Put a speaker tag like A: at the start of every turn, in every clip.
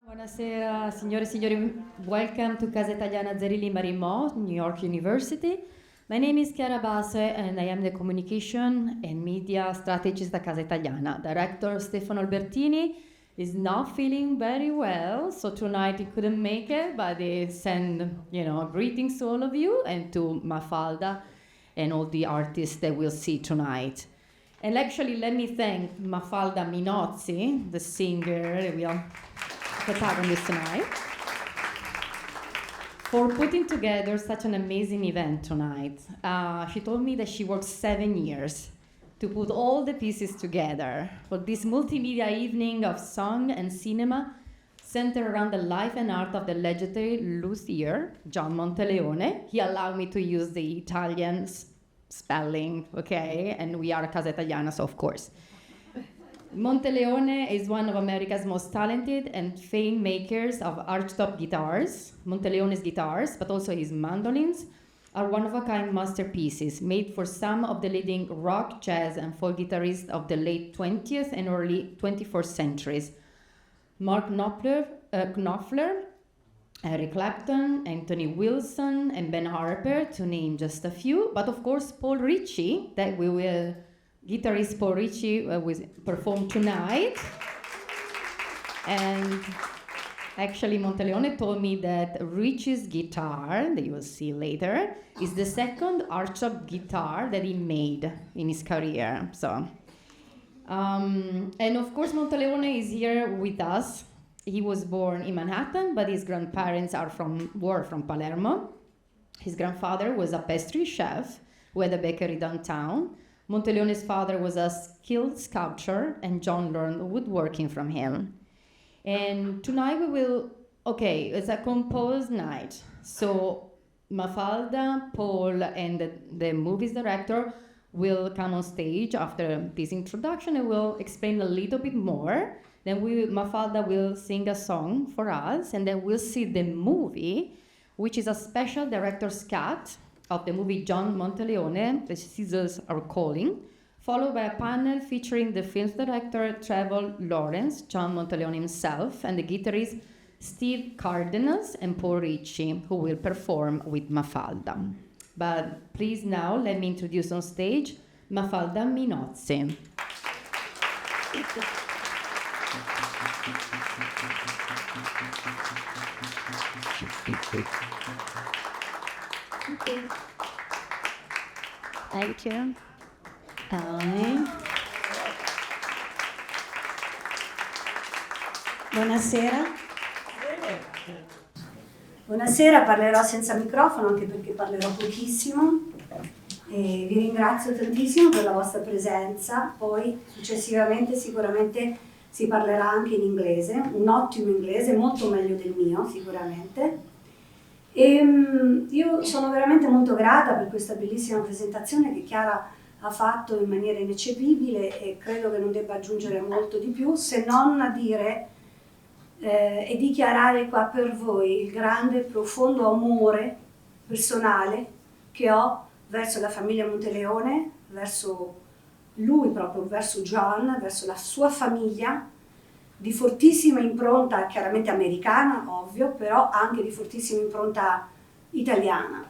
A: Buonasera, signore e signori. Welcome to Casa Italiana Zerilli-Marimò, New York University. My name is Chiara Basse and I am the Communication and Media Strategist at Casa Italiana. Director Stefano Albertini is not feeling very well, so tonight he couldn't make it, but he send, greetings to all of you and to Mafalda and all the artists that we'll see tonight. And actually, let me thank Mafalda Minnozzi, the singer, the protagonist tonight, for putting together such an amazing event tonight. She told me that she worked 7 years to put all the pieces together for this multimedia evening of song and cinema centered around the life and art of the legendary Luthier, John Monteleone. He allowed me to use the Italian spelling, okay? And we are Casa Italiana, so of course. Monteleone is one of America's most talented and famed makers of archtop guitars. Monteleone's guitars, but also his mandolins, are one-of-a-kind masterpieces made for some of the leading rock, jazz, and folk guitarists of the late 20th and early 21st centuries. Mark Knopfler, Eric Clapton, Anthony Wilson, and Ben Harper, to name just a few. But of course, Paul Ricci, that guitarist Paul Ricci will perform tonight. And actually, Monteleone told me that Ricci's guitar, that you will see later, is the second archtop guitar that he made in his career. So, and of course, Monteleone is here with us. He was born in Manhattan, but his grandparents were from Palermo. His grandfather was a pastry chef who had a bakery downtown. Monteleone's father was a skilled sculptor, and John learned woodworking from him. And tonight it's a composed night. So Mafalda, Paul, and the movie's director will come on stage after this introduction and will explain a little bit more. Then Mafalda will sing a song for us, and then we'll see the movie, which is a special director's cut of the movie John Monteleone, the Chisels are calling, followed by a panel featuring the film's director Trevor Laurence, John Monteleone himself, and the guitarist Steve Cardenas and Paul Ricci, who will perform with Mafalda. But please now let me introduce on stage Mafalda Minnozzi.
B: Thank you.
C: Buonasera. Buonasera, parlerò senza microfono anche perché parlerò pochissimo. E vi ringrazio tantissimo per la vostra presenza. Poi successivamente sicuramente si parlerà anche in inglese, un ottimo inglese, molto meglio del mio sicuramente. E io sono veramente molto grata per questa bellissima presentazione che Chiara ha fatto in maniera ineccepibile, e credo che non debba aggiungere molto di più, se non a dire e dichiarare qua per voi il grande, profondo amore personale che ho verso la famiglia Monteleone, verso lui proprio, verso John, verso la sua famiglia, di fortissima impronta chiaramente americana, ovvio, però anche di fortissima impronta italiana.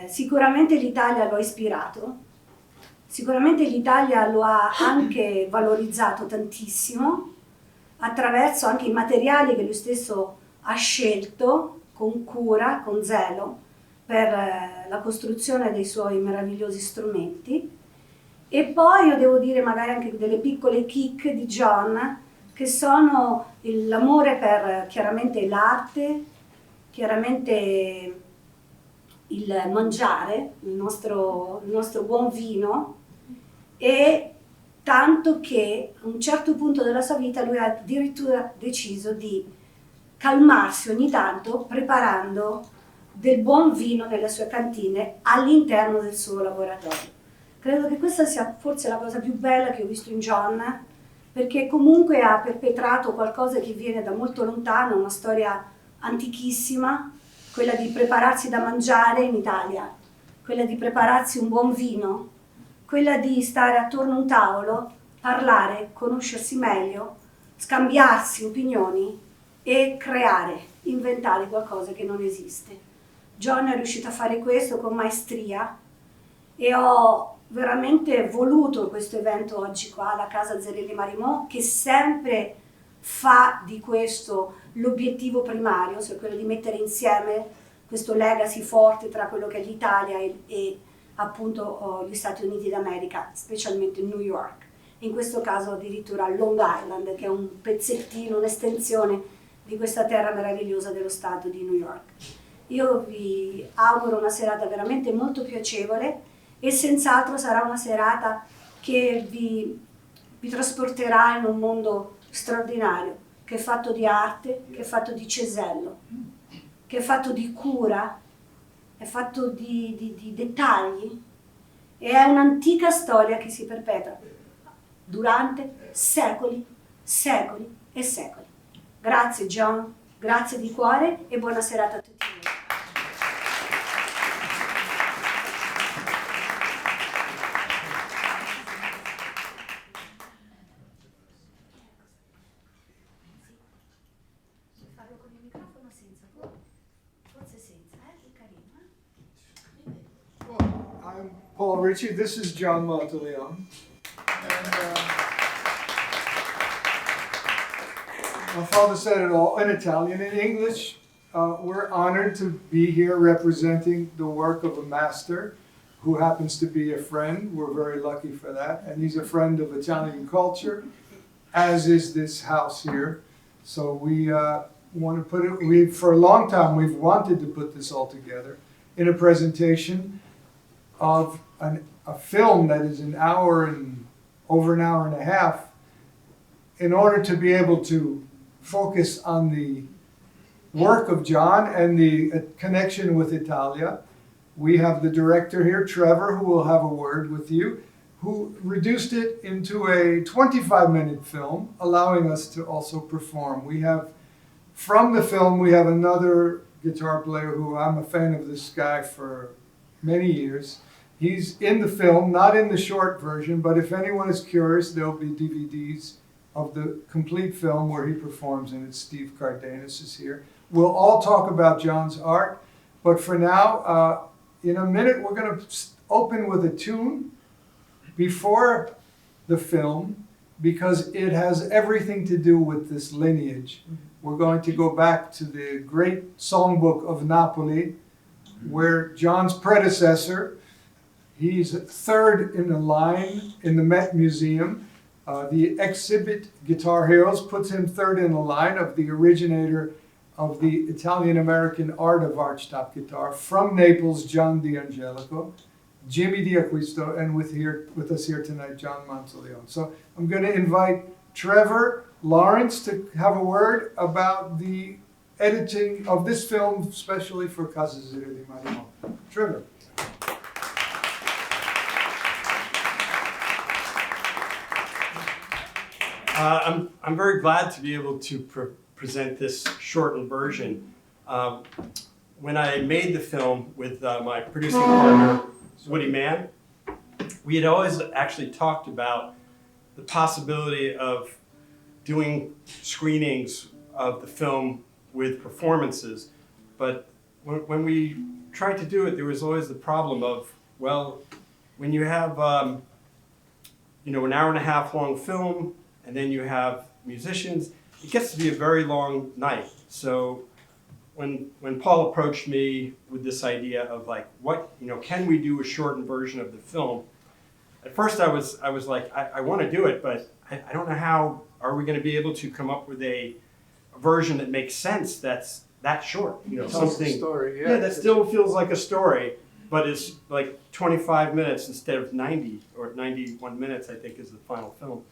C: Sicuramente l'Italia lo ha ispirato, sicuramente l'Italia lo ha anche valorizzato tantissimo, attraverso anche i materiali che lui stesso ha scelto con cura, con zelo, per la costruzione dei suoi meravigliosi strumenti. E poi io devo dire magari anche delle piccole chicche di John, che sono l'amore per chiaramente l'arte, chiaramente il mangiare, il nostro buon vino, e tanto che a un certo punto della sua vita lui ha addirittura deciso di calmarsi ogni tanto preparando del buon vino nelle sue cantine all'interno del suo laboratorio. Credo che questa sia forse la cosa più bella che ho visto in John, perché comunque ha perpetrato qualcosa che viene da molto lontano, una storia antichissima, quella di prepararsi da mangiare in Italia, quella di prepararsi un buon vino, quella di stare attorno a un tavolo, parlare, conoscersi meglio, scambiarsi opinioni e creare, inventare qualcosa che non esiste. John è riuscito a fare questo con maestria e ho veramente voluto questo evento oggi qua alla Casa Zerilli-Marimò, che sempre fa di questo l'obiettivo primario, cioè quello di mettere insieme questo legacy forte tra quello che è l'Italia e appunto gli Stati Uniti d'America, specialmente New York. In questo caso addirittura Long Island, che è un pezzettino, un'estensione di questa terra meravigliosa dello Stato di New York. Io vi auguro una serata veramente molto piacevole e senz'altro sarà una serata che vi trasporterà in un mondo straordinario, che è fatto di arte, che è fatto di cesello, che è fatto di cura, è fatto di dettagli e è un'antica storia che si perpetua durante secoli, secoli e secoli. Grazie John, grazie di cuore e buona serata a tutti voi. Farlo con il microfono senza, forse senza, che carino.
B: Well, I'm Paul Ricci. This is John Monteleone. And Mafalda said it all in Italian. In English, we're honored to be here representing the work of a master who happens to be a friend. We're very lucky for that. And he's a friend of Italian culture, as is this house here. So we want to put it, for a long time, we've wanted to put this all together in a presentation of a film that is over an hour and a half, in order to be able to focus on the work of John and the connection with Italia. We have the director here, Trevor, who will have a word with you, who reduced it into a 25-minute film, allowing us to also perform. From the film, we have another guitar player who I'm a fan of this guy for many years. He's in the film, not in the short version, but if anyone is curious, there'll be DVDs of the complete film where he performs, and it's Steve Cardenas is here. We'll all talk about John's art, but for now, in a minute, we're going to open with a tune before the film, because it has everything to do with this lineage. We're going to go back to the great songbook of Napoli, where John's predecessor, he's third in the line in the Met Museum. The exhibit Guitar Heroes puts him third in the line of the originator of the Italian-American art of archtop guitar from Naples, John D'Angelico, Jimmy D'Acquisto, and with us here tonight, John Monteleone. So I'm going to invite Trevor Laurence to have a word about the editing of this film, especially for Casa Zerilli-Marimò. Trevor.
D: I'm very glad to be able to present this shortened version. When I made the film with my producing partner, Woody Mann, we had always actually talked about the possibility of doing screenings of the film with performances. But when we tried to do it, there was always the problem of, well, when you have an hour and a half long film, and then you have musicians, it gets to be a very long night. So when Paul approached me with this idea of like, can we do a shortened version of the film? At first I was like, I want to do it, but I don't know how are we going to be able to come up with a version that makes sense that's that short. Something
B: Story,
D: that still feels like a story, but it's like 25 minutes instead of 90 or 91 minutes, I think, is the final film.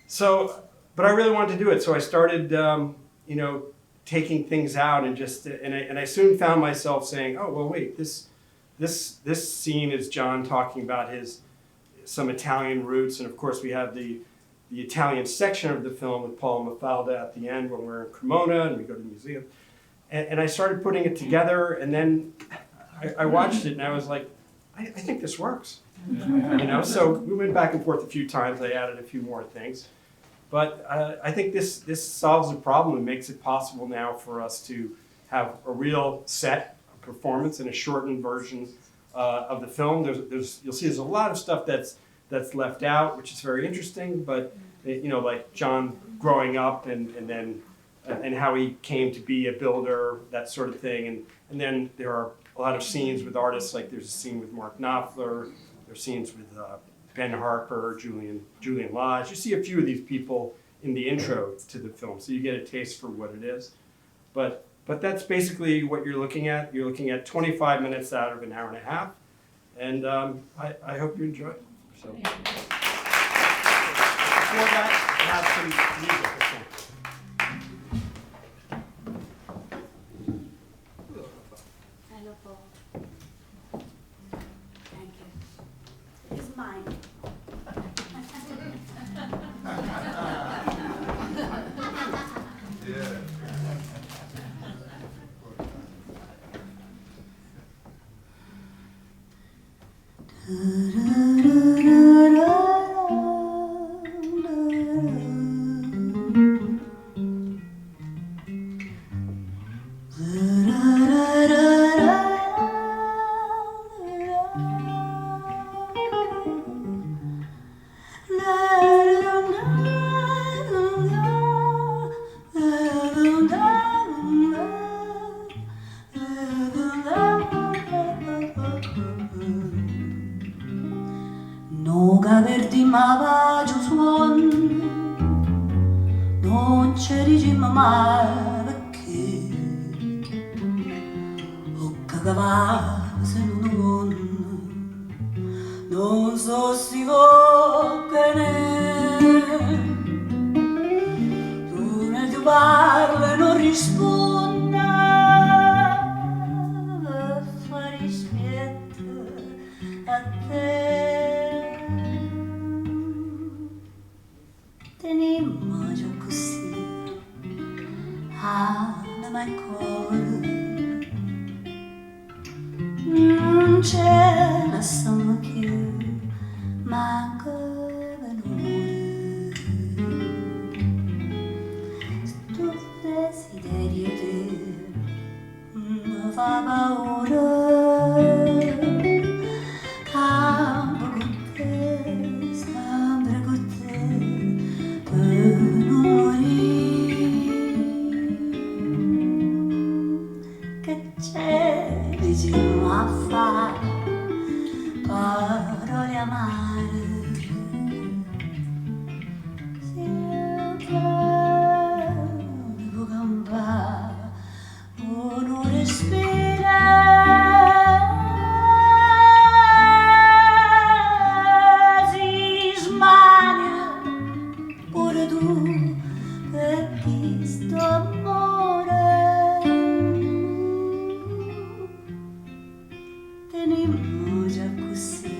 D: So, but I really wanted to do it, so I started, taking things out and I soon found myself saying, oh well, wait, this scene is John talking about some Italian roots, and of course we have the Italian section of the film with Paul and Mafalda at the end when we're in Cremona and we go to the museum, and I started putting it together, and then I watched it and I was like, I think this works, So we went back and forth a few times. I added a few more things. But I think this solves the problem and makes it possible now for us to have a real set performance in a shortened version of the film. You'll see there's a lot of stuff that's left out, which is very interesting. But like John growing up and how he came to be a builder, that sort of thing. And then there are a lot of scenes with artists, like there's a scene with Mark Knopfler, there's scenes with Ben Harper, Julian Lodge. You see a few of these people in the intro to the film, so you get a taste for what it is. But that's basically what you're looking at. You're looking at 25 minutes out of an hour and a half, and I hope you enjoy it. So. Before that, I have some music.
C: Hello, Paul. Thank you. It's mine.
E: Noga verdi ma va giù suon, non c'è ricima mai perché o cagava se non so si può che ne tu ne ti parli e non risponda fa rispetto a te. Tenimmo giù così, anima e cuore, non c'è la somma che manca valore. Tu desideri te, mi fa paura, campo con te, sempre con te. Che c'è vicino a fare parole amare se devo campare uno respira si smania pure tu per questo amore tenimmo già così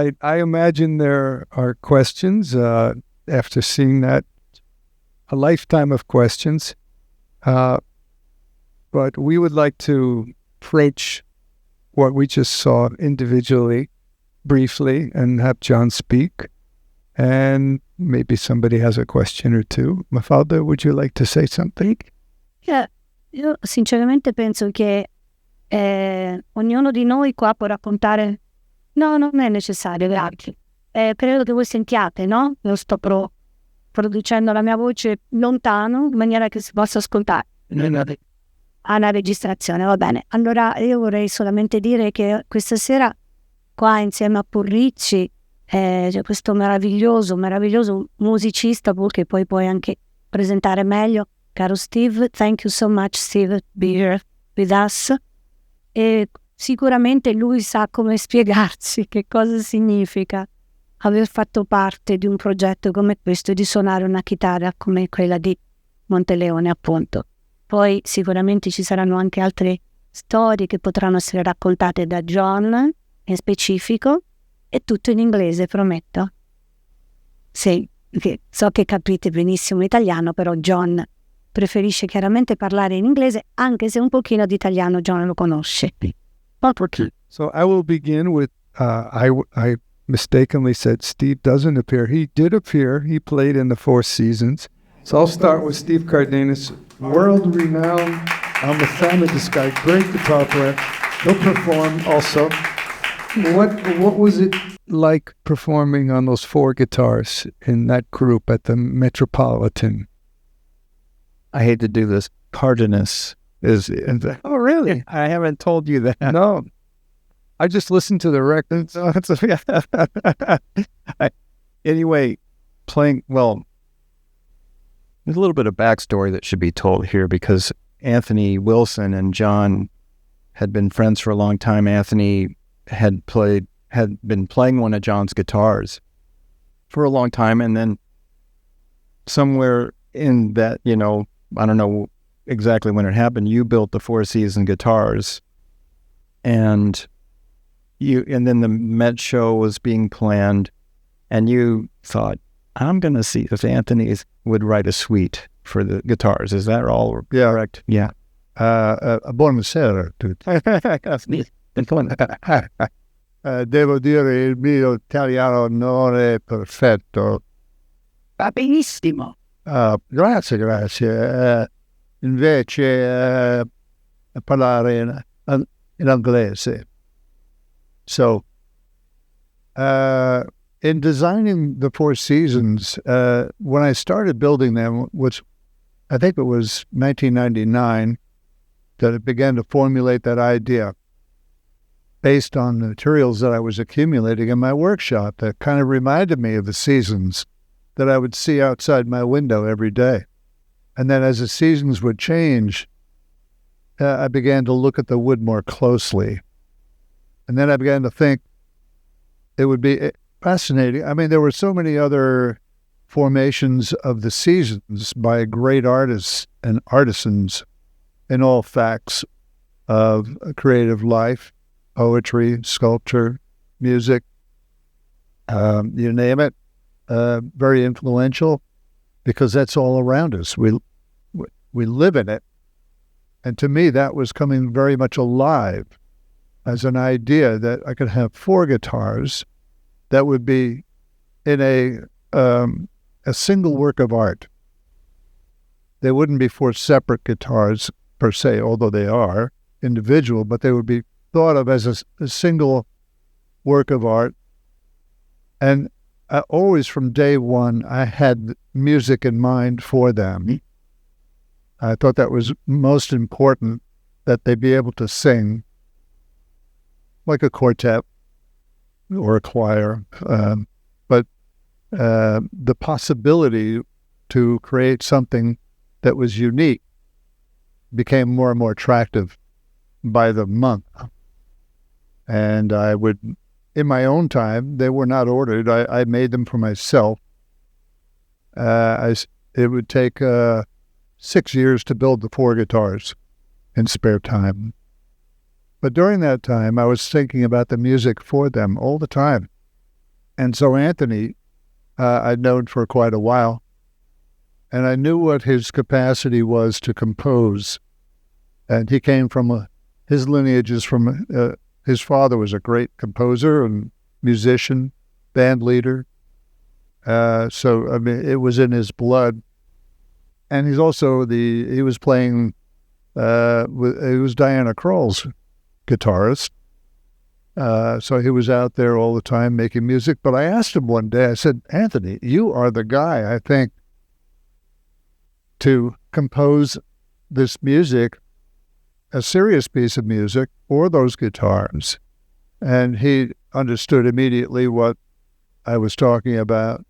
B: right. I imagine there are questions after seeing that, a lifetime of questions. But we would like to approach what we just saw individually, briefly, and have John speak. And maybe somebody has a question or two. Mafalda, would you like to say something?
F: Io sinceramente penso che ognuno di noi qua può raccontare. No, non è necessario, grazie. Credo che voi sentiate, no? Io sto producendo la mia voce lontano in maniera che si possa ascoltare. Alla registrazione, va bene. Allora io vorrei solamente dire che questa sera qua insieme a Paul Ricci c'è questo meraviglioso musicista che poi puoi anche presentare meglio, caro Steve. Thank you so much, Steve, to be here with us. E sicuramente lui sa come spiegarci che cosa significa aver fatto parte di un progetto come questo e di suonare una chitarra come quella di Monteleone, appunto. Poi sicuramente ci saranno anche altre storie che potranno essere raccontate da John in specifico, e tutto in inglese, prometto. Sì, so che capite benissimo l'italiano, però John preferisce chiaramente parlare in inglese, anche se un pochino di italiano John lo conosce.
B: So I will begin with, I mistakenly said Steve doesn't appear. He did appear. He played in the Four Seasons. So I'll start with Steve Cardenas, world-renowned on the family, this guy, great guitar player. He'll perform also. What was it like performing on those four guitars in that group at the Metropolitan?
G: I hate to do this. Cardenas is.
B: Oh, really?
G: I haven't told you that.
B: No. I just listened to the record.
G: Anyway, playing, well, there's a little bit of backstory that should be told here because Anthony Wilson and John had been friends for a long time. Anthony had been playing one of John's guitars for a long time, and then somewhere in that, I don't know exactly when it happened, you built the Four Season guitars, and then the Met show was being planned, and you thought, I'm going to see if Anthony would write a suite for the guitars. Is that all correct? Yeah.
B: Buonasera a tutti. Devo dire il mio italiano non è perfetto.
F: Va benissimo.
B: Grazie. Invece parlare in inglese. So, in designing the Four Seasons, when I started building them, which I think it was 1999, that it began to formulate that idea based on the materials that I was accumulating in my workshop that kind of reminded me of the seasons that I would see outside my window every day. And then as the seasons would change, I began to look at the wood more closely. And then I began to think it would be fascinating. I mean, there were so many other formations of the seasons by great artists and artisans in all facts of creative life, poetry, sculpture, music, you name it, very influential because that's all around us. We live in it. And to me, that was coming very much alive as an idea that I could have four guitars that would be in a single work of art. They wouldn't be four separate guitars per se, although they are individual, but they would be thought of as a single work of art. And always from day one, I had music in mind for them. I thought that was most important, that they be able to sing like a quartet or a choir, but the possibility to create something that was unique became more and more attractive by the month. And I would, in my own time, they were not ordered. I made them for myself. It would take 6 years to build the four guitars in spare time. But during that time, I was thinking about the music for them all the time.
H: And so Anthony, I'd known for quite a while, and I knew what his capacity was to compose. And he came from his lineage is from, his father was a great composer and musician, band leader. So, I mean, it was in his blood. And he's also he was playing, he was Diana Krall's guitarist. So he was out there all the time making music. But I asked him one day, I said, Anthony, you are the guy, I think, to compose this music, a serious piece of music, for those guitars. And he understood immediately what I was talking about,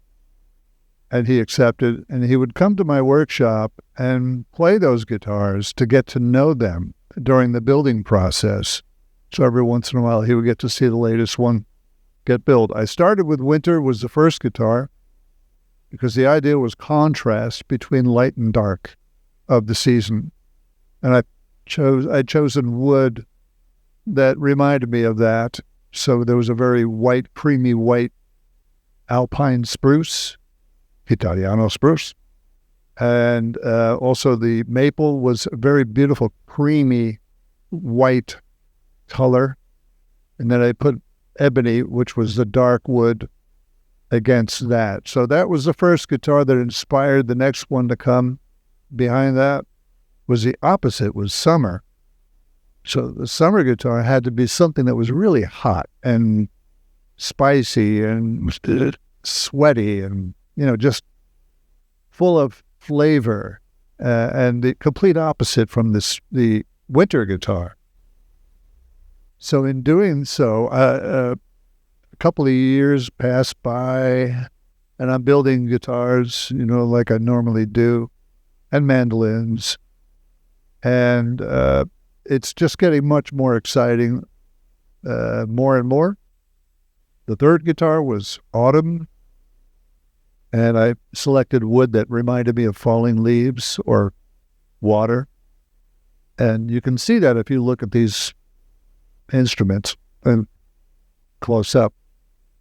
H: and he accepted. And he would come to my workshop and play those guitars to get to know them during the building process. So every once in a while, he would get to see the latest one get built. I started with Winter, was the first guitar, because the idea was contrast between light and dark of the season. And I'd chosen wood that reminded me of that. So there was a very white, creamy white alpine spruce, Italiana spruce. And also the maple was a very beautiful, creamy white color. And then I put ebony, which was the dark wood, against that. So that was the first guitar that inspired the next one to come. Behind that was the opposite, was summer. So the summer guitar had to be something that was really hot and spicy and sweaty and, just full of flavor, and the complete opposite from the winter guitar. So in doing so, a couple of years passed by, and I'm building guitars, like I normally do, and mandolins. And it's just getting much more exciting, more and more. The third guitar was autumn, and I selected wood that reminded me of falling leaves or water. And you can see that if you look at these instruments and close up.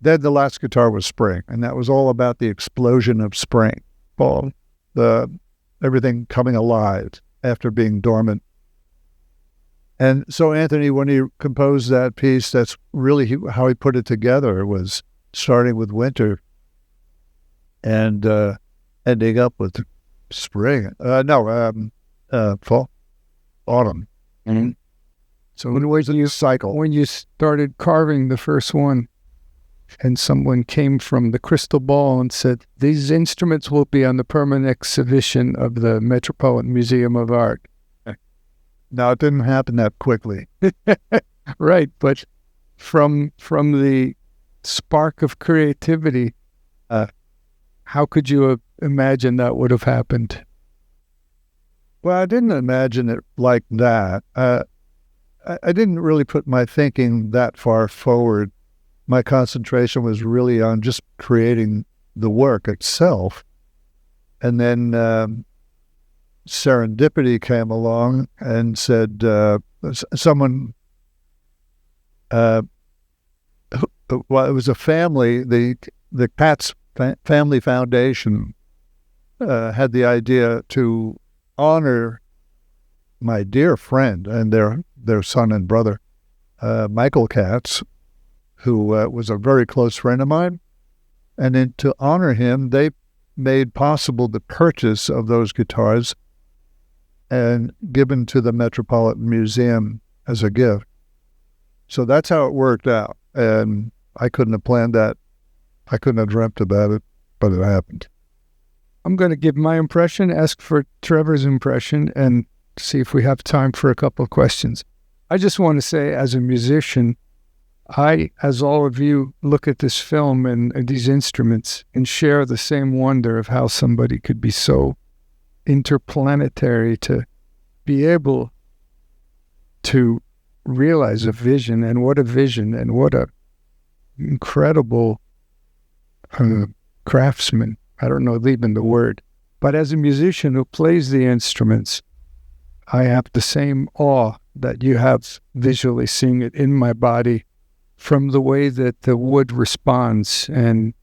H: Then the last guitar was spring, and that was all about the explosion of spring, fall, everything coming alive after being dormant. And so Anthony, when he composed that piece, that's really how he put it together, was starting with winter and ending up with spring. Fall, autumn.
I: Mm-hmm.
H: So it was a cycle.
I: When you started carving the first one, and someone came from the crystal ball and said, these instruments will be on the permanent exhibition of the Metropolitan Museum of Art.
H: Now, it didn't happen that quickly.
I: Right, but from the spark of creativity, how could you have imagined that would have happened?
H: Well, I didn't imagine it like that. I didn't really put my thinking that far forward. My concentration was really on just creating the work itself. And then serendipity came along and said, someone, well, it was a family, the Katz Family Foundation had the idea to honor my dear friend and their son and brother, Michael Katz, who was a very close friend of mine. And then to honor him, they made possible the purchase of those guitars and given to the Metropolitan Museum as a gift. So that's how it worked out. And I couldn't have planned that. I couldn't have dreamt about it, but it happened.
I: I'm going to give my impression, ask for Trevor's impression, and see if we have time for a couple of questions. I just want to say, as a musician, I, as all of you, look at this film and these instruments and share the same wonder of how somebody could be so interplanetary to be able to realize a vision, and what a vision, and what a incredible craftsman. I don't know even the word. But as a musician who plays the instruments, I have the same awe that you have visually seeing it in my body from the way that the wood responds. And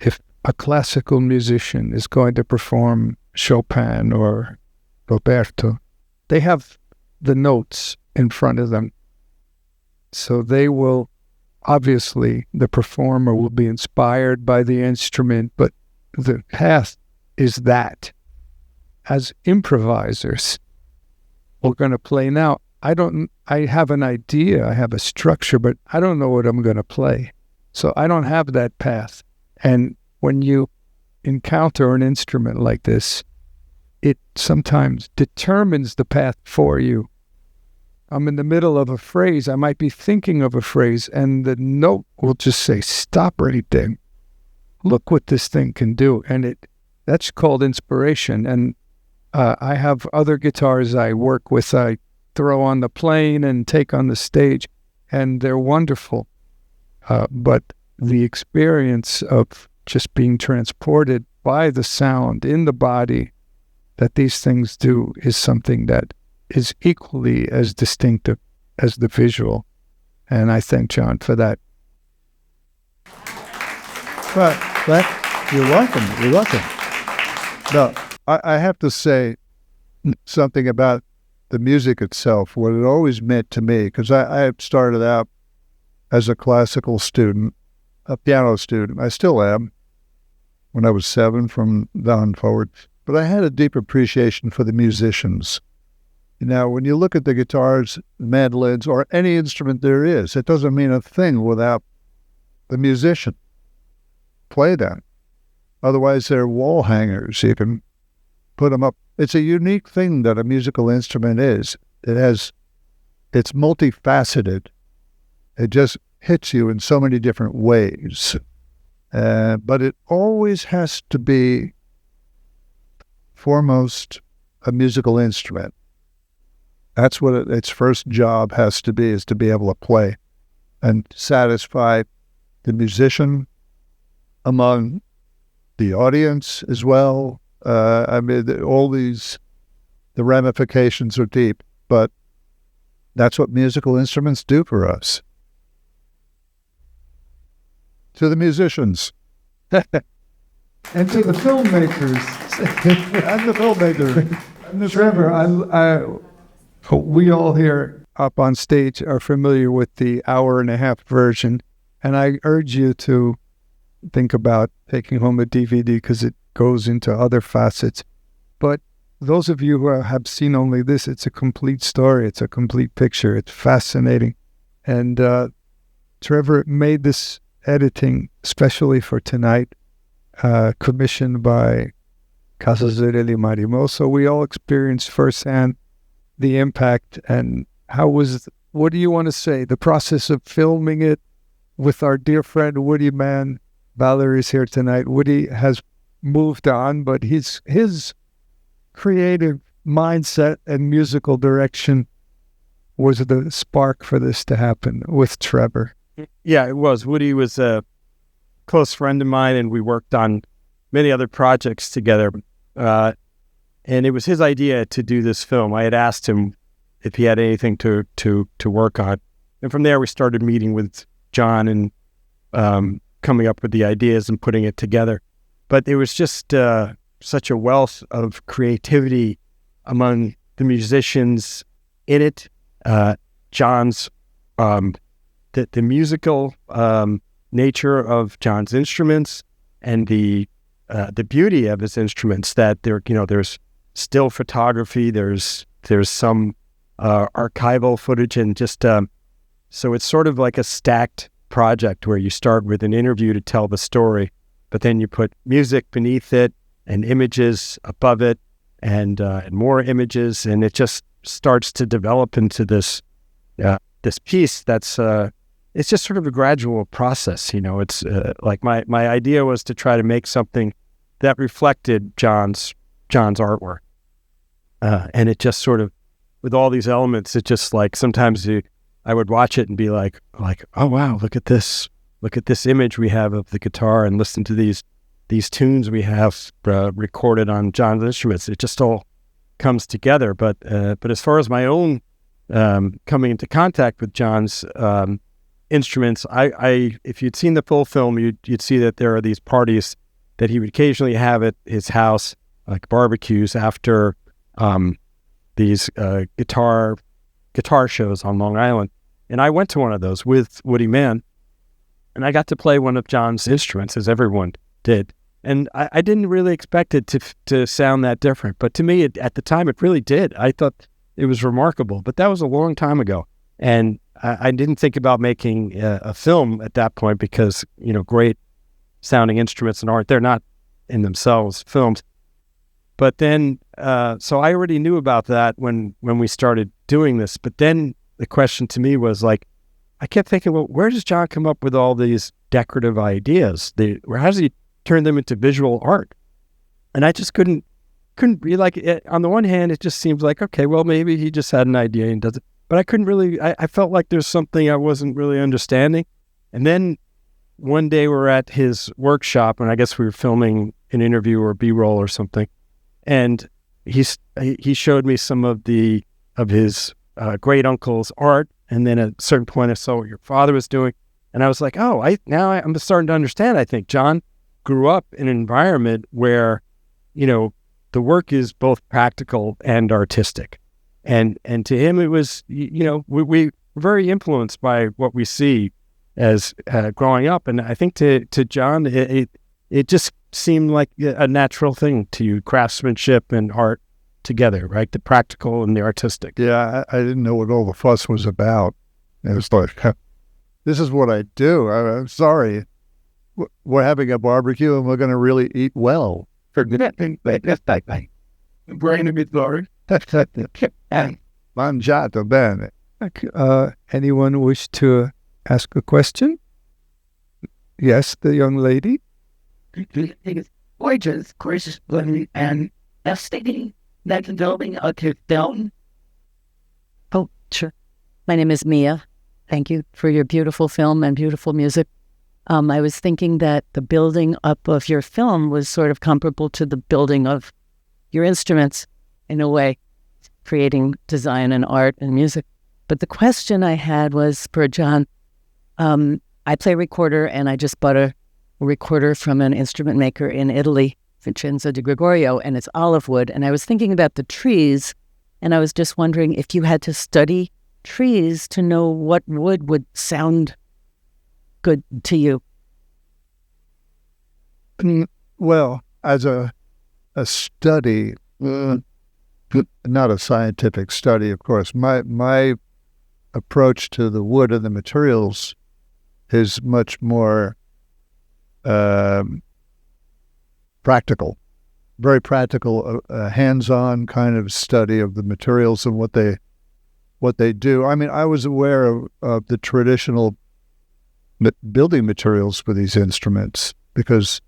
I: if a classical musician is going to perform Chopin or Roberto, they have the notes in front of them. So they will, obviously, the performer will be inspired by the instrument, but the path is that. As improvisers, we're going to play now. I have an idea, I have a structure, but I don't know what I'm going to play. So I don't have that path. And when you encounter an instrument like this, it sometimes determines the path for you. I'm in the middle of a phrase, I might be thinking of a phrase, and the note will just say, stop right there. Look what this thing can do. And that's called inspiration. And I have other guitars I work with, I throw on the plane and take on the stage, and they're wonderful. But the experience of just being transported by the sound in the body that these things do is something that is equally as distinctive as the visual. And I thank John for that.
H: But you're welcome. You're welcome. No, I have to say something about the music itself, what it always meant to me, because I started out as a classical student, a piano student. I still am, when I was 7 from down forward. But I had a deep appreciation for the musicians. Now, when you look at the guitars, mandolins, or any instrument there is, it doesn't mean a thing without the musician. Play them. Otherwise, they're wall hangers. You can put them up. It's a unique thing that a musical instrument is. It's multifaceted. It just hits you in so many different ways. But it always has to be foremost a musical instrument. That's what its first job has to be, is to be able to play and satisfy the musician among the audience as well. All these, the ramifications are deep, but that's what musical instruments do for us. To the musicians.
I: And to the filmmakers.
H: And the filmmaker.
I: Trevor, we all here up on stage are familiar with the hour-and-a-half version, and I urge you to think about taking home a DVD because it goes into other facets. But those of you who have seen only this, it's a complete story. It's a complete picture. It's fascinating. And Trevor made this editing especially for tonight, commissioned by Casa Zerilli-Marimò. So we all experienced firsthand the impact. And what do you want to say? The process of filming it with our dear friend Woody Mann. Valerie's here tonight. Woody has moved on, but his creative mindset and musical direction was the spark for this to happen with Trevor.
J: Yeah, it was. Woody was a close friend of mine, and we worked on many other projects together. And it was his idea to do this film. I had asked him if he had anything to work on. And from there, we started meeting with John and coming up with the ideas and putting it together. But it was just such a wealth of creativity among the musicians in it. John's, the musical nature of John's instruments, and the beauty of his instruments, that there's still photography, there's some archival footage, and just so it's sort of like a stacked project where you start with an interview to tell the story, but then you put music beneath it and images above it and more images, and it just starts to develop into this piece that's it's just sort of a gradual process. It's like my idea was to try to make something that reflected John's artwork, and it just sort of, with all these elements, it just like sometimes I would watch it and be like, oh wow, look at this image we have of the guitar, and listen to these tunes we have recorded on John's instruments. It just all comes together. But as far as my own coming into contact with John's instruments, if you'd seen the full film, you'd see that there are these parties that he would occasionally have at his house, like barbecues after these guitar shows on Long Island. And I went to one of those with Woody Mann, and I got to play one of John's instruments, as everyone did. And I didn't really expect it to sound that different. But to me, at the time, it really did. I thought it was remarkable. But that was a long time ago. And I didn't think about making a film at that point because, great sounding instruments and art, they're not in themselves films. But then, so I already knew about that when we started doing this. But then the question to me was like, I kept thinking, well, where does John come up with all these decorative ideas? How does he turn them into visual art? And I just couldn't be like, on the one hand, it just seems like, okay, well, maybe he just had an idea and does it. But I couldn't really, I felt like there's something I wasn't really understanding. And then one day we're at his workshop, and I guess we were filming an interview or B-roll or something. And he showed me some of his great uncle's art. And then at a certain point, I saw what your father was doing. And I was like, oh, I'm starting to understand. I think John grew up in an environment where, the work is both practical and artistic. And to him, it was, we were very influenced by what we see as growing up. And I think to John, it just seemed like a natural thing to you, craftsmanship and art together, right? The practical and the artistic.
H: Yeah, I didn't know what all the fuss was about. It was like, this is what I do. I'm sorry. We're having a barbecue and we're going to really eat well. Mangiato bene.
I: Anyone wish to ask a question? Yes, the young lady.
E: Wages, Chris, and estimating that the building of his film.
K: Oh, sure. My name is Mia. Thank you for your beautiful film and beautiful music. I was thinking that the building up of your film was sort of comparable to the building of your instruments in a way, creating design and art and music. But the question I had was for John. I play recorder, and I just bought a recorder from an instrument maker in Italy, Vincenzo Di Gregorio, and it's olive wood. And I was thinking about the trees, and I was just wondering if you had to study trees to know what wood would sound good to you.
H: Well, as a study, not a scientific study, of course, my approach to the wood and the materials is much more practical, very practical, hands-on kind of study of the materials and what they do. I mean, I was aware of the traditional building materials for these instruments because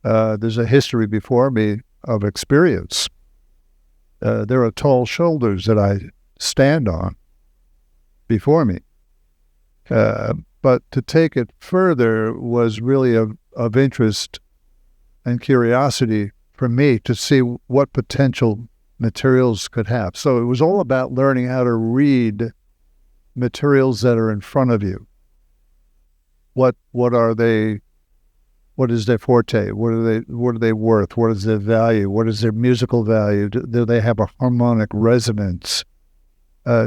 H: there's a history before me of experience. There are tall shoulders that I stand on before me. But to take it further was really of interest and curiosity for me to see what potential materials could have. So it was all about learning how to read materials that are in front of you. What are they? What is their forte? What are they worth? What is their value? What is their musical value? Do they have a harmonic resonance?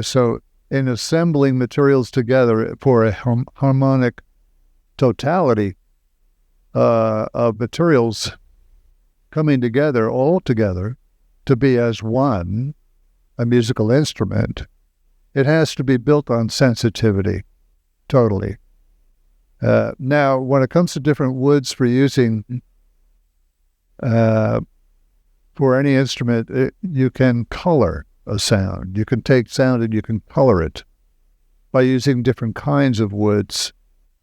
H: So in assembling materials together for a harmonic totality of materials coming together, all together, to be as one, a musical instrument, it has to be built on sensitivity, totally. Now, when it comes to different woods for using for any instrument, you can color a sound. You can take sound and you can color it by using different kinds of woods,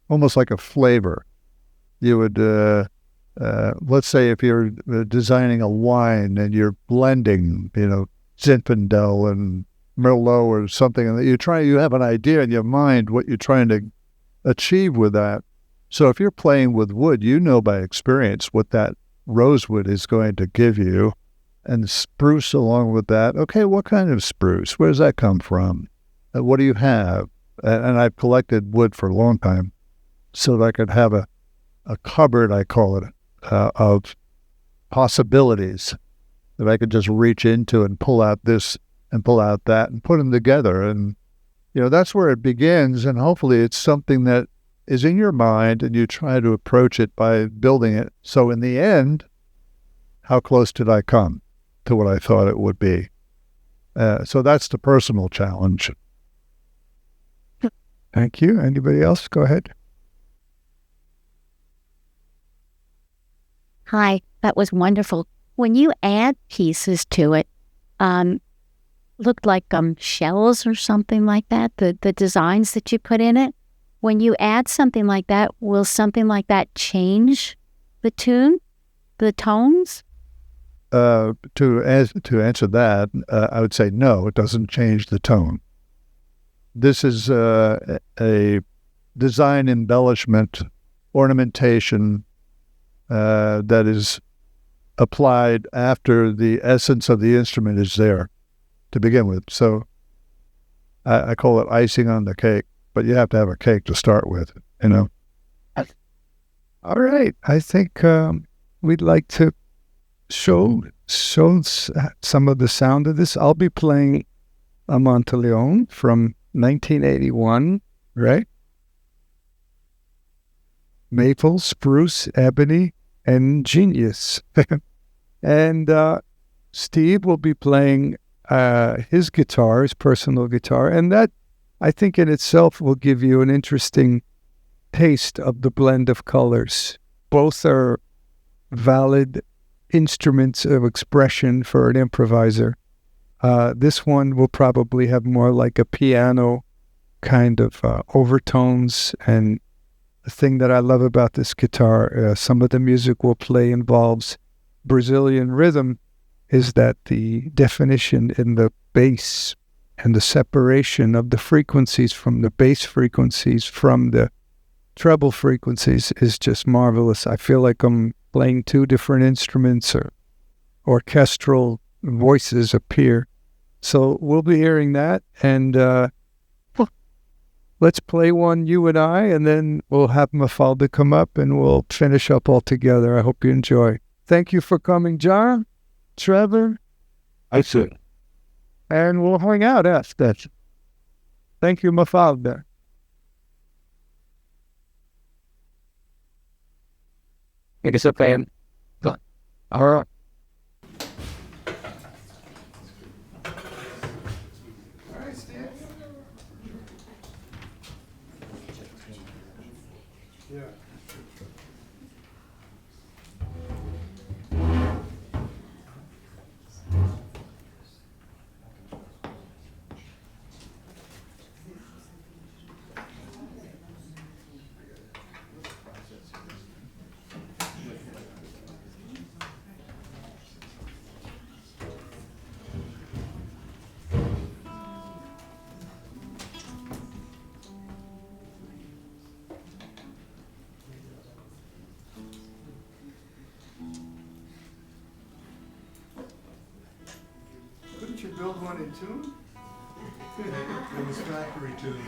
H: almost like a flavor. You would, let's say if you're designing a wine and you're blending, Zinfandel and Merlot or something, and you have an idea in your mind what you're trying to achieve with that. So if you're playing with wood, you know by experience what that rosewood is going to give you, and spruce along with that. Okay, what kind of spruce? Where does that come from? what do you have? And I've collected wood for a long time so that I could have a cupboard, I call it, of possibilities that I could just reach into and pull out this and pull out that and put them together. And, that's where it begins. And hopefully it's something that is in your mind and you try to approach it by building it. So in the end, how close did I come to what I thought it would be? So that's the personal challenge.
I: Thank you. Anybody else? Go ahead.
F: Hi, that was wonderful. When you add pieces to it, looked like shells or something like that, the designs that you put in it. When you add something like that, will something like that change the tune, the tones?
H: To answer that, I would say no, it doesn't change the tone. This is a design embellishment, ornamentation that is applied after the essence of the instrument is there to begin with. So I call it icing on the cake, but you have to have a cake to start with,
I: All right. I think we'd like to show some of the sound of this. I'll be playing a Monteleone from 1981, right? Maple, spruce, ebony, and genius. And Steve will be playing his guitar, his personal guitar, and that, I think in itself, will give you an interesting taste of the blend of colors. Both are valid instruments of expression for an improviser. This one will probably have more like a piano kind of overtones. And the thing that I love about this guitar, some of the music we'll play involves Brazilian rhythm, is that the definition in the bass and the separation of the frequencies from the bass frequencies from the treble frequencies is just marvelous. I feel like I'm playing two different instruments, or orchestral voices appear. So we'll be hearing that, and let's play one, you and I, and then we'll have Mafalda come up and we'll finish up all together. I hope you enjoy. Thank you for coming, John, Trevor.
H: I see.
I: And we'll hang out after. Thank you, Mafalda.
E: It is a fan.
I: All right.
B: Couldn't you build one in tune? It was factory tuned.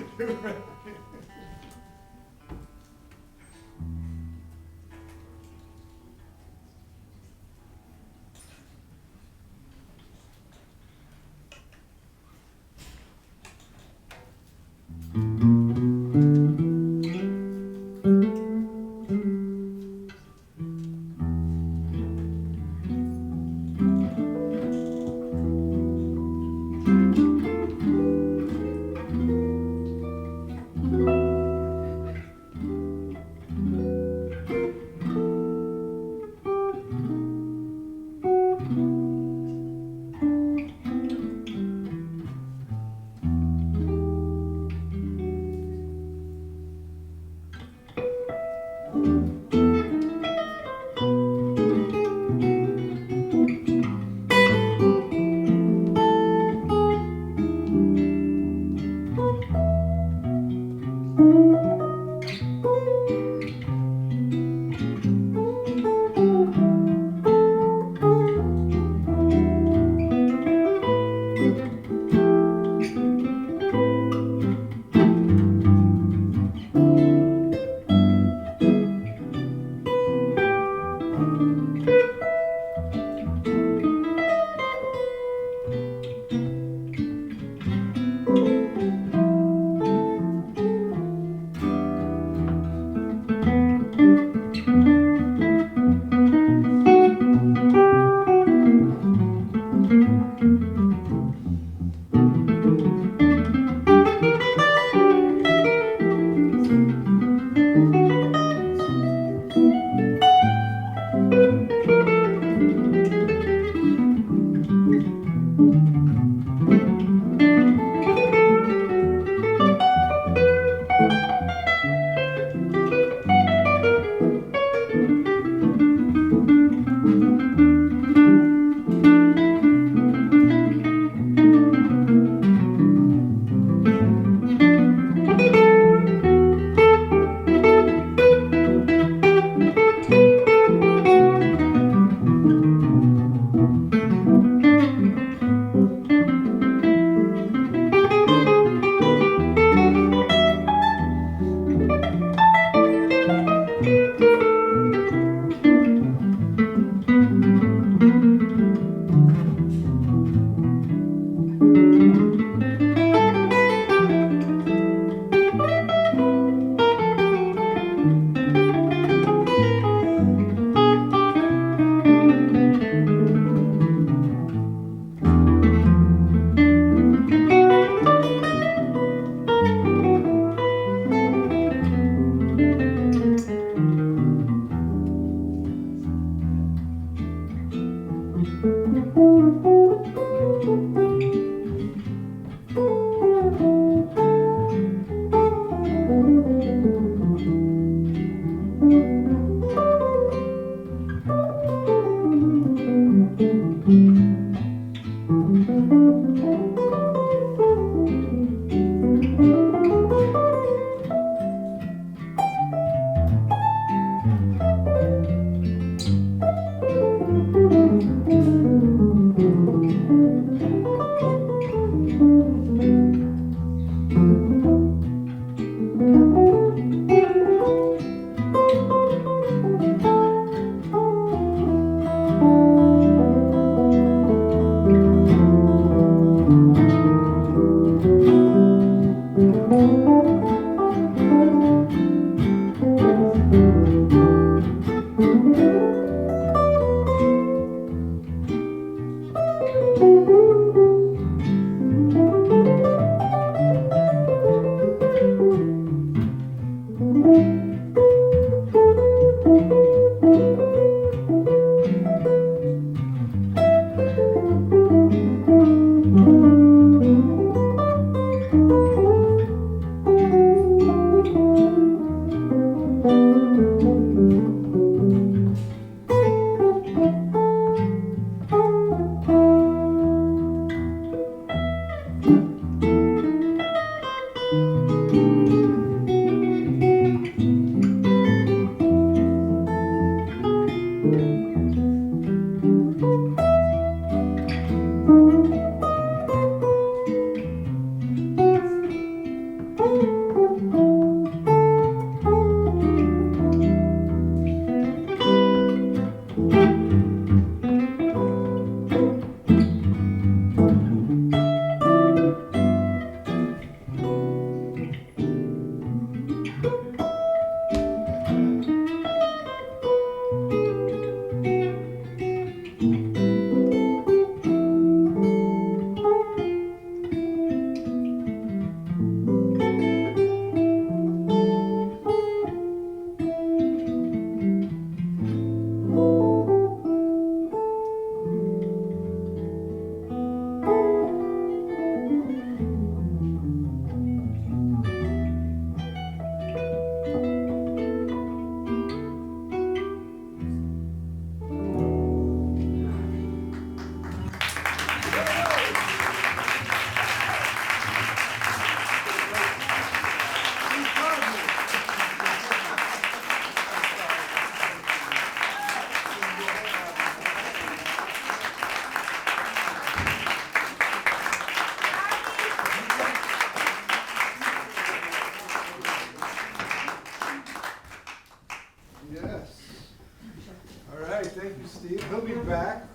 B: right, thank you, Steve. He'll be back.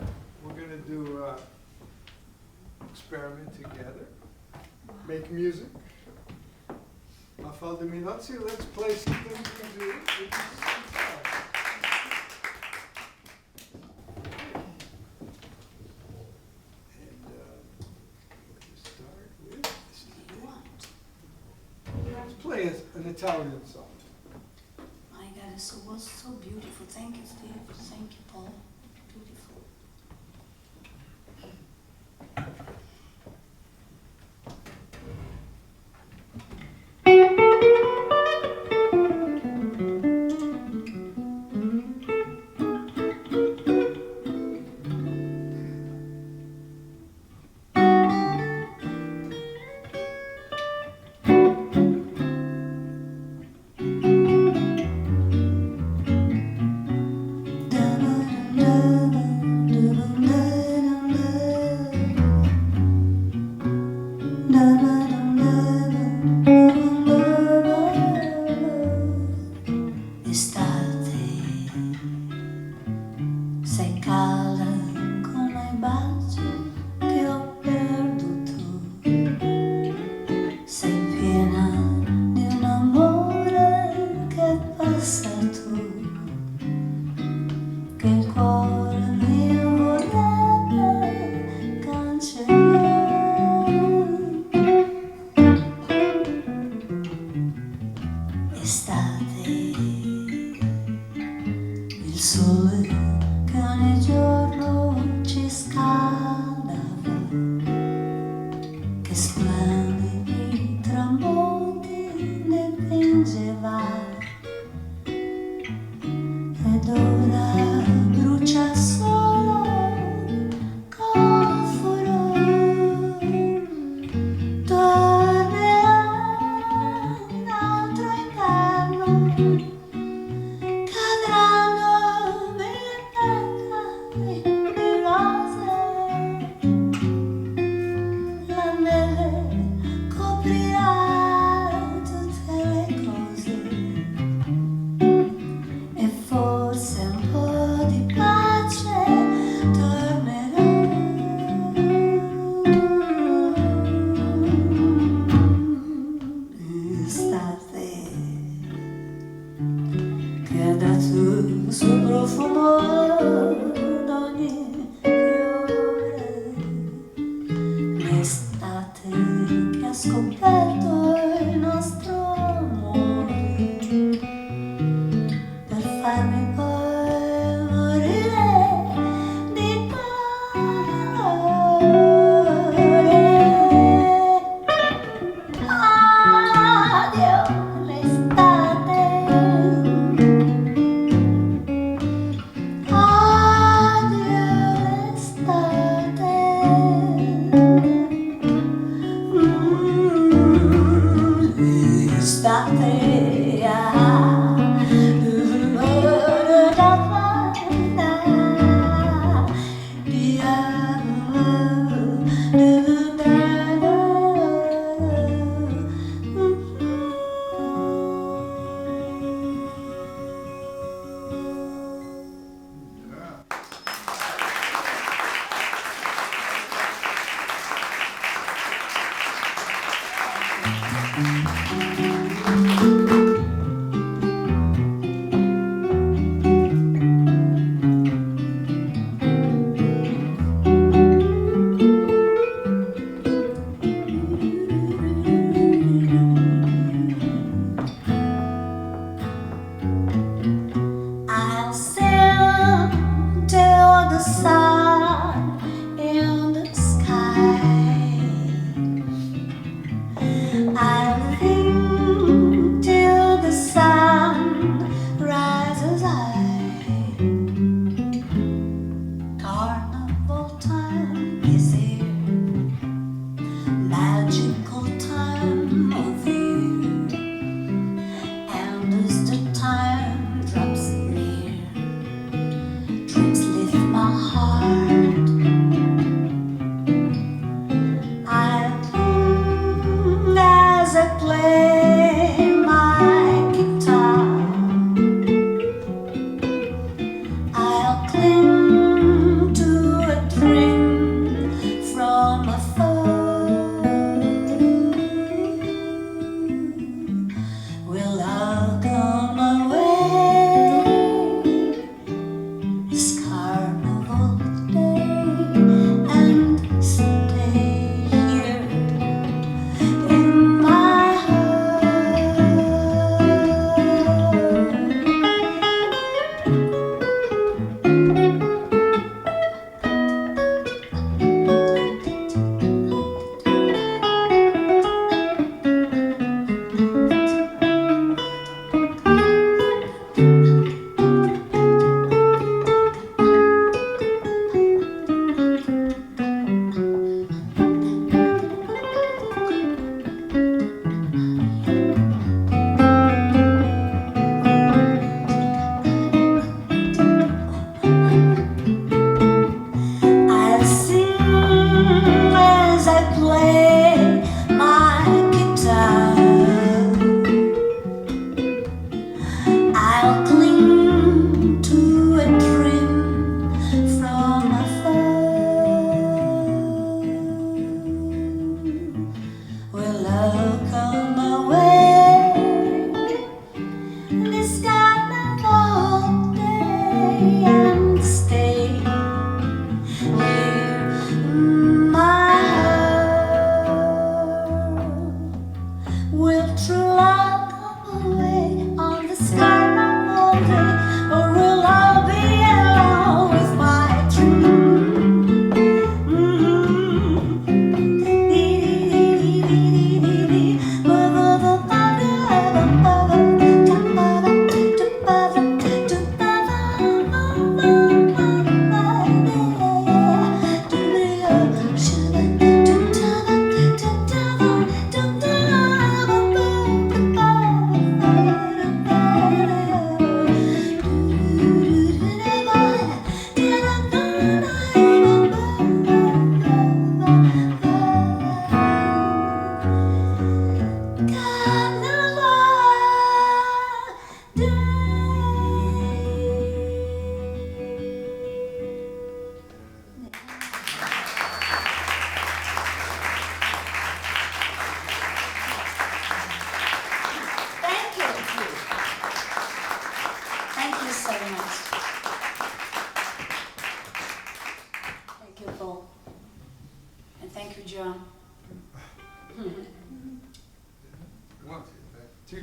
B: We're going to do experiment together. Make music. Mafalda Minnozzi, let's play some things we do. Let's play an Italian song.
C: My God, it was so beautiful. Thank you, Steve. Thank you, Paul. Beautiful.
L: I'll
C: Yeah.
B: One, two,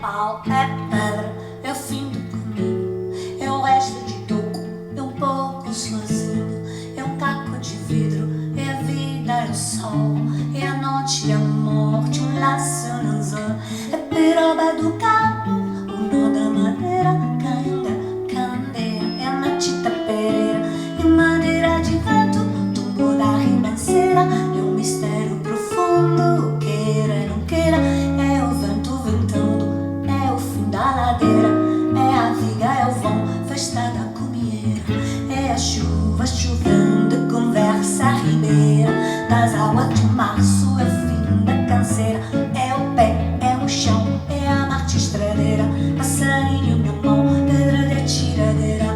L: pau, é pedra, é o fim do caminho, é o resto de toco, é um pouco sozinho, é um caco de vidro, é a vida, é o sol, é a noite, é a morte, um laço, um anzol, é piroba do cabo, o nó da madeira, candeia, candeia, é a matita pereira, é madeira de vento, tumbo da ribanceira, é um mistério profundo, queira e não queira, é o vento ventando, é o fim da ladeira, é a viga, é o vão, festa da comieira, é a chuva chovendo, conversa ribeira, das águas de março, é o fim da canseira, é o pé, é o chão, é a Marte estradeira, passarinho na mão, pedra de atiradeira,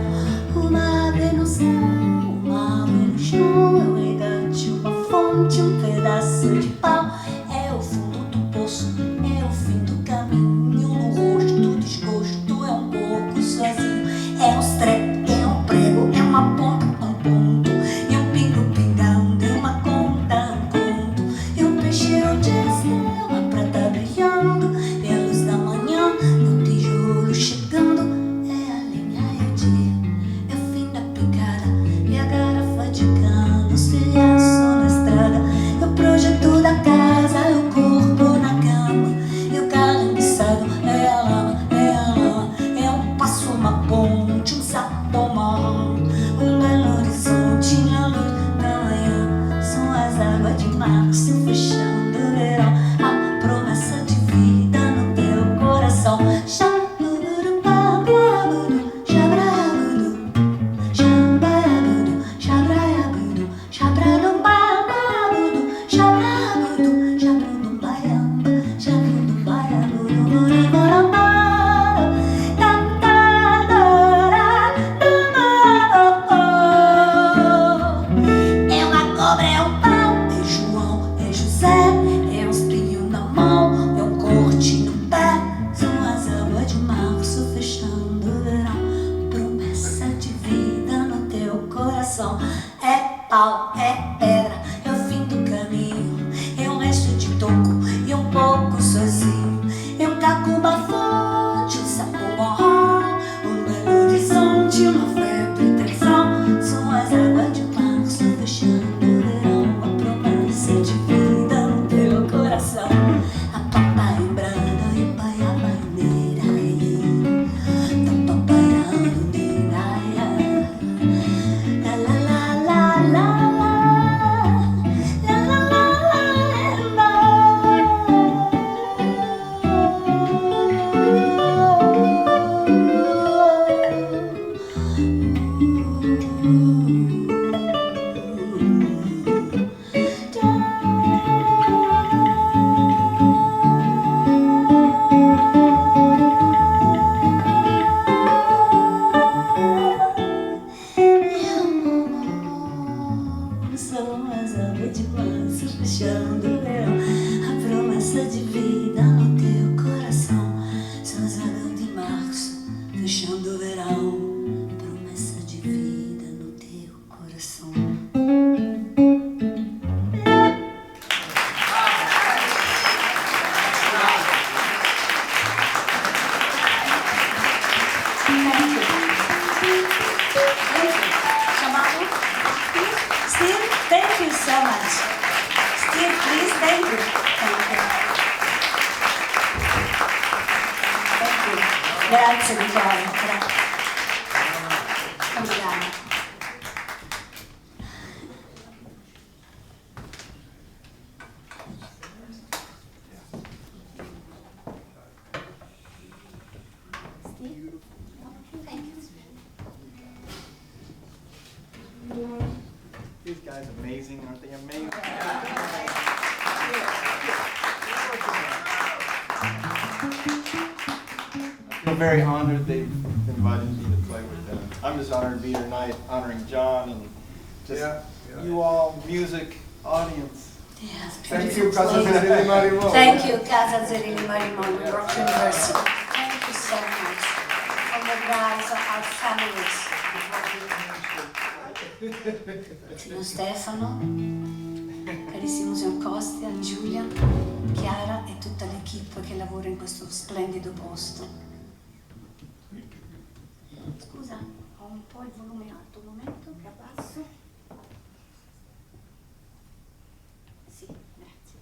L: uma ave no céu, uma ave no chão, é o regate, uma fonte, um pedaço de pau, é o fundo do poço, é o fim do caminho, no rosto, desgosto, é um pouco sozinho, é um strep, é um prego, é uma ponta, um ponto, é um pingo pingando, é uma conta, um conto, é um peixe, é um jazz, é uma prata brilhando, é a luz da manhã, é um tijolo chegando, é a linha, é o dia, é o fim da picada, é a garrafa de cana, os filhaços na estrada, é o projeto da casa, é o corpo na cama, é o carangueçado, é a lama, é um passo, uma ponte, um sapo marrom, um belo horizonte, a luz da manhã, são as águas de março fechando o verão, a promessa de vida no teu coração. Xabudu, babudu, xabrabudu, xambarabudu, xabraiabudu, xabradu, babudu, xabrabudu, xabrudu, baiamba, xabrudu, baiabudu, muribara, cantadora do mar. É uma cobra, é um pau, é João, é José, é um espinho na mão, é um corte no pé, são as águas de março fechando o verão, promessa de vida no teu coração. É pau, é pedra, é o fim do caminho, é um resto de toco e um pouco sozinho, é um caco, uma fonte, um sapo morró, um belo horizonte, uma febre tensão, são as águas de março fechando o verão, a promessa de vida no teu coração. A papai branda e baiaba neira, a papai neira, la la la la la la la la são as águas de março fechando o verão, a promessa de vida no teu coração. São as águas de março fechando o verão, promessa de vida no teu coração. Steve, thank you so much. Steve, please, thank you. Thank you. Thank you. Grazie Vittorio. Obrigada.
G: guys amazing? Aren't they amazing? I feel very honored they've invited me to play with them. I'm just honored to be here tonight, honoring John and just you all, music, audience.
C: Yes,
B: Thank you, Casa Zerilli-Marimò.
C: Thank you, Casa Zerilli-Marimò, New York University. Thank you so much. All the guys, our families. Signor Stefano, carissimo signor Costi, Giulia, Chiara e tutta l'equipe che lavora in questo splendido posto. Scusa, ho un po' il volume alto, un momento che abbasso. Sì, grazie.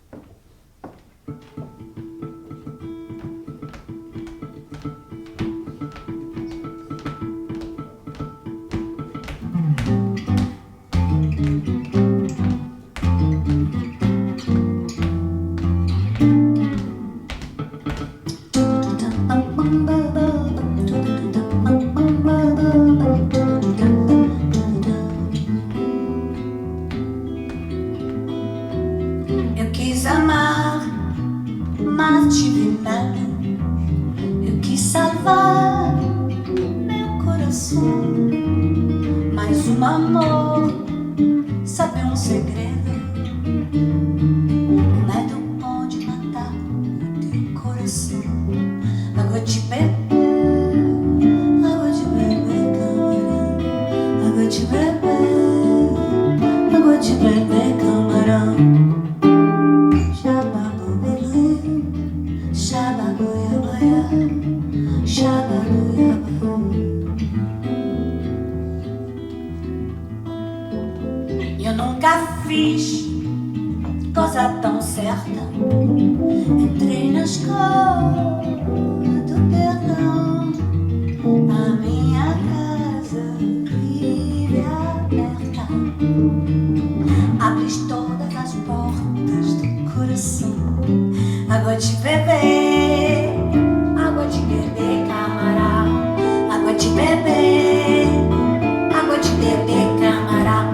C: Eu quis amar, mas tive medo. Eu quis salvar meu coração, mas um amor sabe um segredo. O medo pode matar o teu coração. Água de beber, camarão. Água de beber, camarão. Eu nunca fiz coisa tão certa. Entrei na escola do perdão. A minha casa vive aberta. Abres todas as portas do coração. Água de beber, camarão. Água de beber, camarão.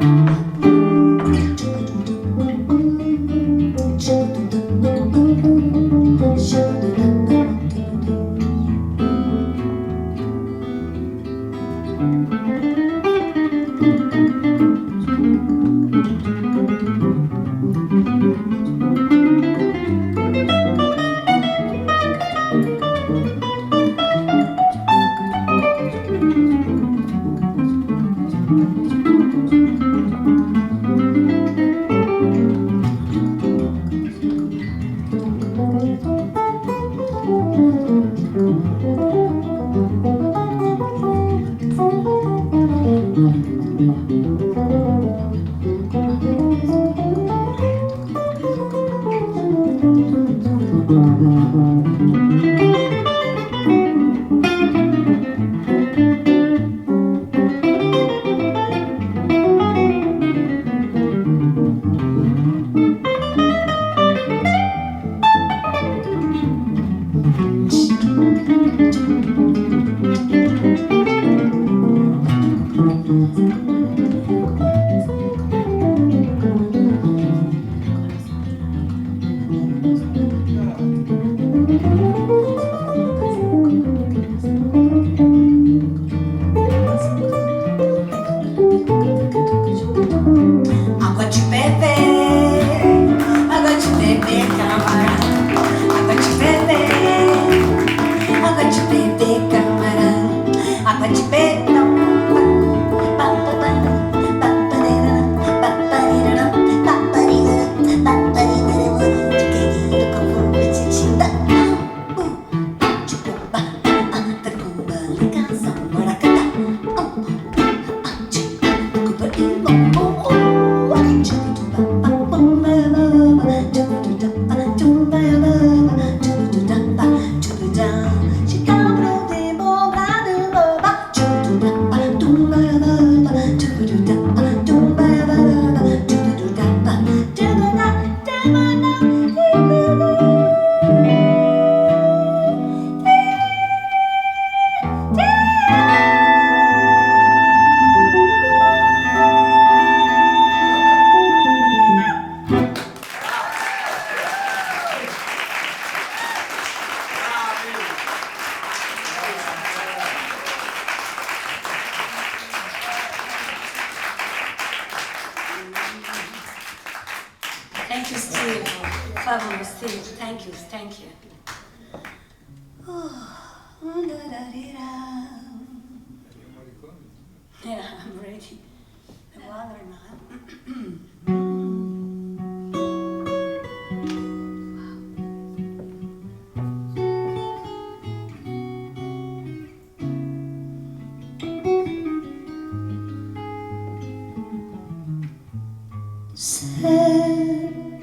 C: favore, Steve. Thank you, thank you. Yeah, I'm ready. The water now.
L: Se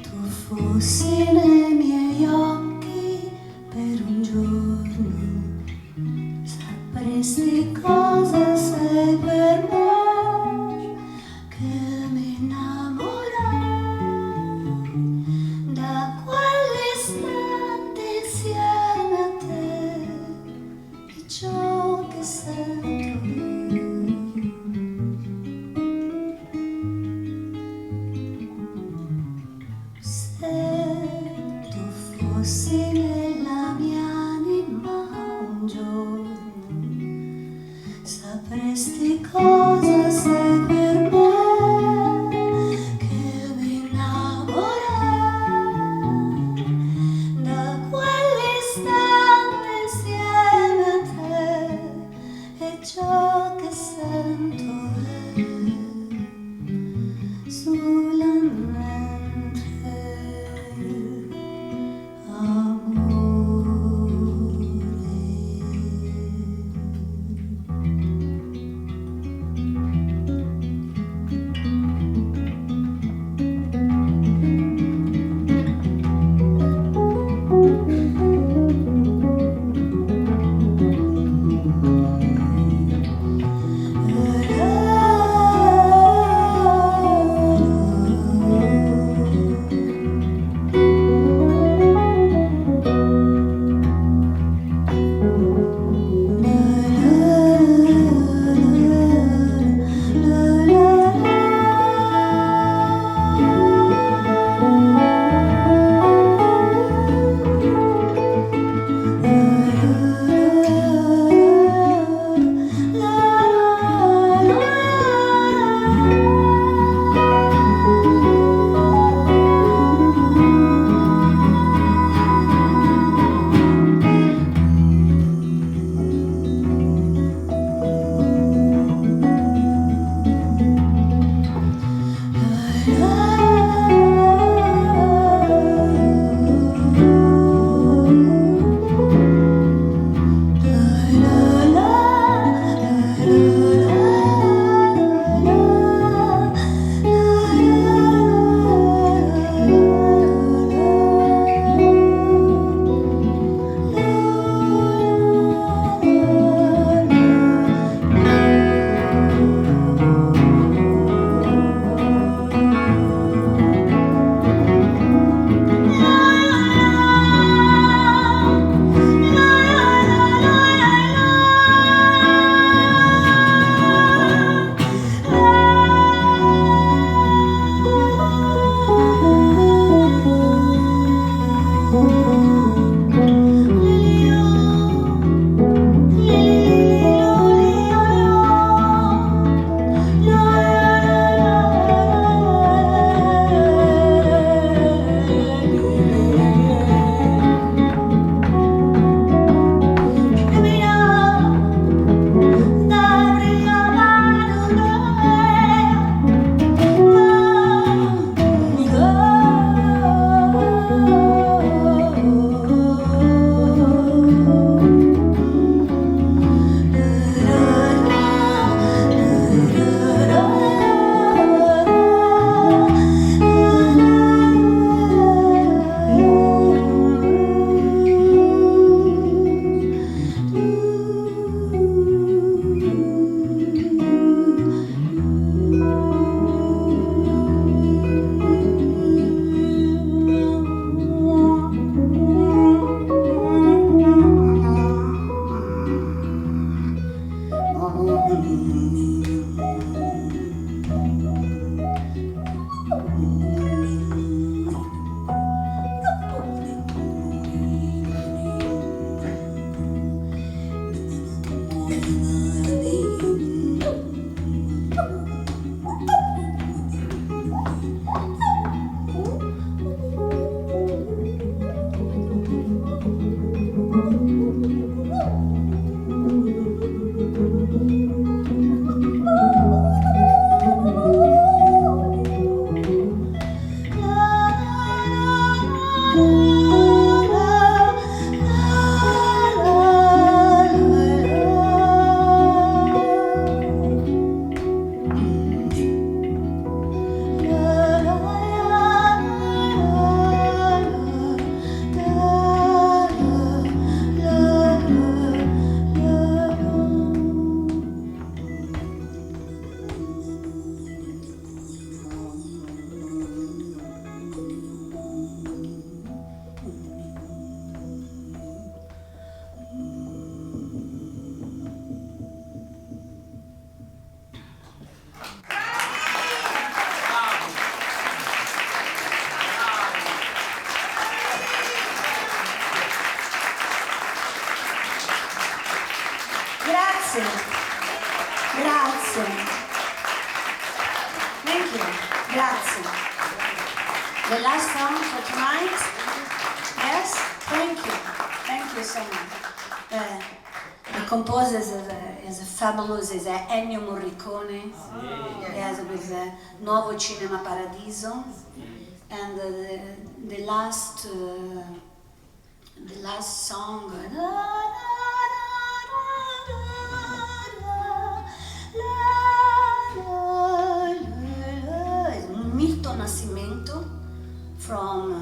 L: tu fossi nei miei occhi per un giorno, sapresti cosa sei per me, che mi innamorai da quell'istante insieme a te, e ciò che sento io. Fossi nella mia anima un giorno, sapresti cosa sei per me, che mi innamorai da quell'istante insieme a te, e ciò che sento è sulla mente.
C: Grazie. Grazie. Thank you. Grazie. The last song for tonight? Yes? Thank you. Thank you so much. The composer is fabulous, is E.Morricone. Yes, with the Nuovo Cinema Paradiso. And the last song is Milton Nascimento from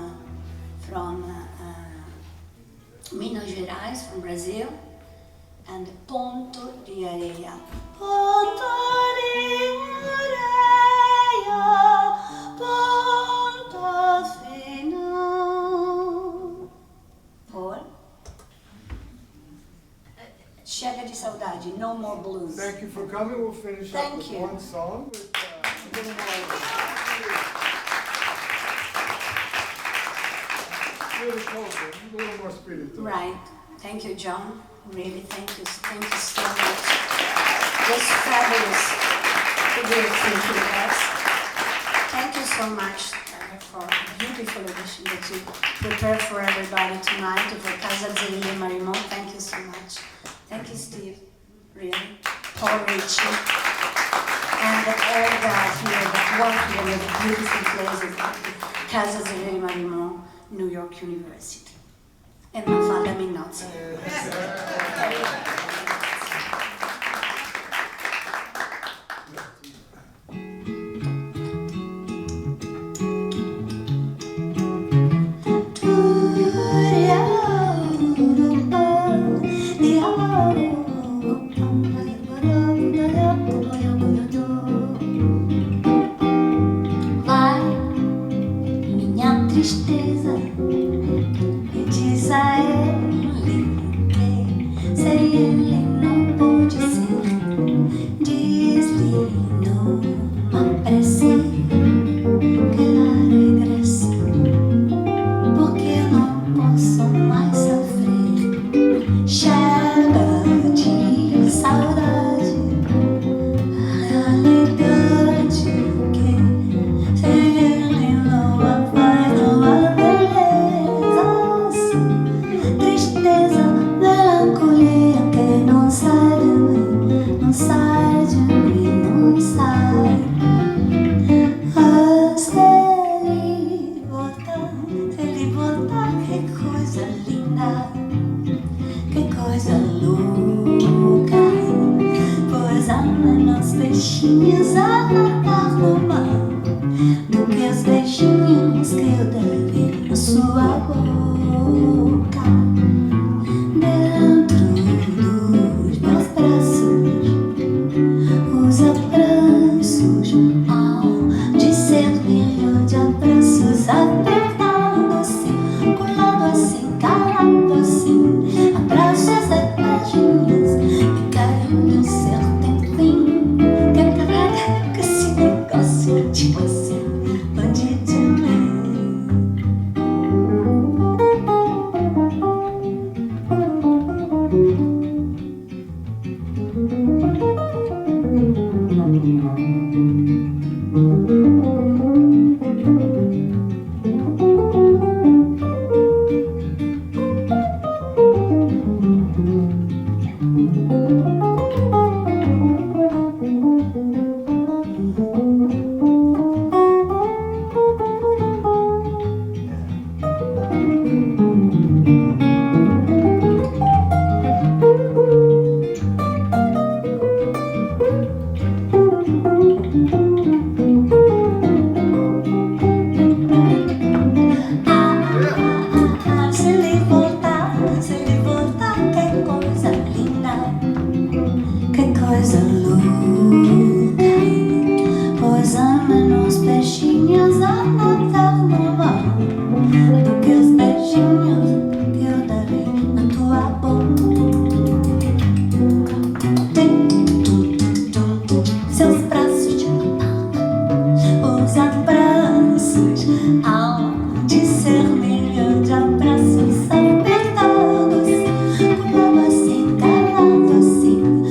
C: Minas Gerais, from Brazil, and Ponto de Areia. Ponto de Areia, ponto final. Paul? Chega de Saudade, no more blues.
B: Thank you for coming. We'll finish up with one song with a little more. A little more spiritual.
C: Right. Thank you, John. Really, thank you so much. Just fabulous to be with you guys. Thank you so much for a beautiful edition that you prepared for everybody tonight for Casa Zerilli-Marimò. Thank you so much. Thank you, Steve. Really. Paul Ricci. And all that here that work here with beautiful places like Casa Zerilli-Marimò, New York University. And Mafalda Minnozzi.
L: Vai, minha tristeza, e diz a ele que sem ele não pode ser. Diz-lhe numa prece que ela regresse, porque eu não posso mais sofrer. Chega de saudade, a realidade que sem ele não há paz, não há beleza. Tristeza, melancolia que não sai de mim, não sai de mim, não sai. Se ele voltar, que coisa linda, que coisa louca. Pois há menos peixinhos a nadar no mar do que os beijinhos que eu dei na sua boca. Dentro dos meus braços, os abraços hão de ser milhão de abraços, apertado assim, colado assim, calado assim. Abraços e beijinhos e carinhos sem fim. Que carrega que esse negócio de você pode de mim. Se ele voltar, que coisa linda, que coisa louca. Pois há menos peixinhos a nadar no mar do que os beijinhos que eu darei na tua boca. Seus braços de papá, os abraços hão de ser milhão de abraços apertados, colado assim, calado assim.